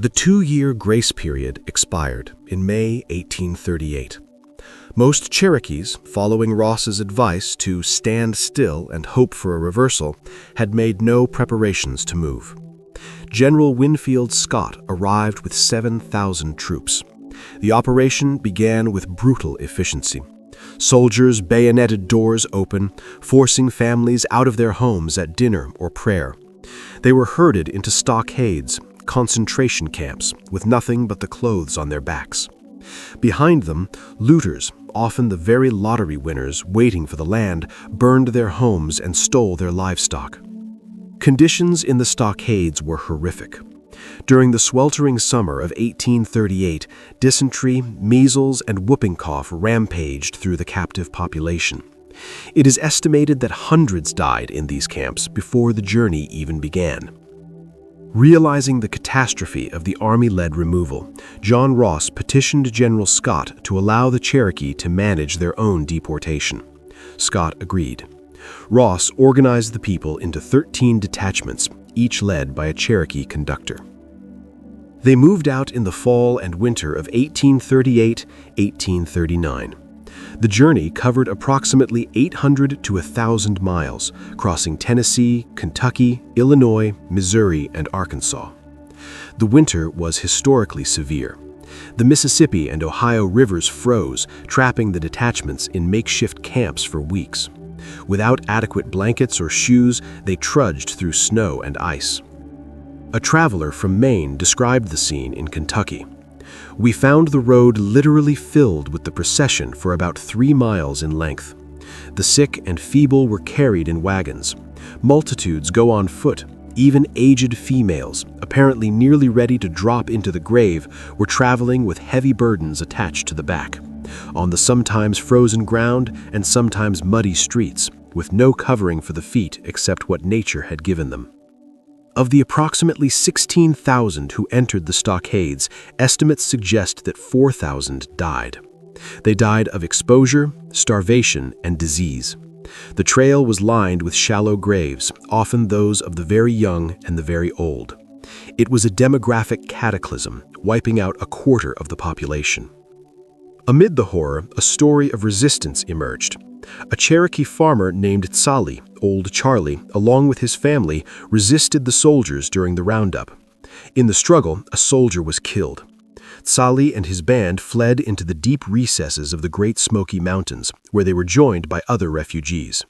The 2-year grace period expired in May 1838. Most Cherokees, following Ross's advice to stand still and hope for a reversal, had made no preparations to move. General Winfield Scott arrived with 7,000 troops. The operation began with brutal efficiency. Soldiers bayoneted doors open, forcing families out of their homes at dinner or prayer. They were herded into stockades, concentration camps, with nothing but the clothes on their backs. Behind them, looters, often the very lottery winners waiting for the land, burned their homes and stole their livestock. Conditions in the stockades were horrific. During the sweltering summer of 1838, dysentery, measles, and whooping cough rampaged through the captive population. It is estimated that hundreds died in these camps before the journey even began. Realizing the catastrophe of the Army-led removal, John Ross petitioned General Scott to allow the Cherokee to manage their own deportation. Scott agreed. Ross organized the people into 13 detachments, each led by a Cherokee conductor. They moved out in the fall and winter of 1838-1839. The journey covered approximately 800 to 1,000 miles, crossing Tennessee, Kentucky, Illinois, Missouri, and Arkansas. The winter was historically severe. The Mississippi and Ohio rivers froze, trapping the detachments in makeshift camps for weeks. Without adequate blankets or shoes, they trudged through snow and ice. A traveler from Maine described the scene in Kentucky. "We found the road literally filled with the procession for about 3 miles in length. The sick and feeble were carried in wagons. Multitudes go on foot. Even aged females, apparently nearly ready to drop into the grave, were traveling with heavy burdens attached to the back, on the sometimes frozen ground and sometimes muddy streets, with no covering for the feet except what nature had given them." Of the approximately 16,000 who entered the stockades, estimates suggest that 4,000 died. They died of exposure, starvation, and disease. The trail was lined with shallow graves, often those of the very young and the very old. It was a demographic cataclysm, wiping out a quarter of the population. Amid the horror, a story of resistance emerged. A Cherokee farmer named Tsali, Old Charlie, along with his family, resisted the soldiers during the roundup. In the struggle, a soldier was killed. Tsali and his band fled into the deep recesses of the Great Smoky Mountains, where they were joined by other refugees.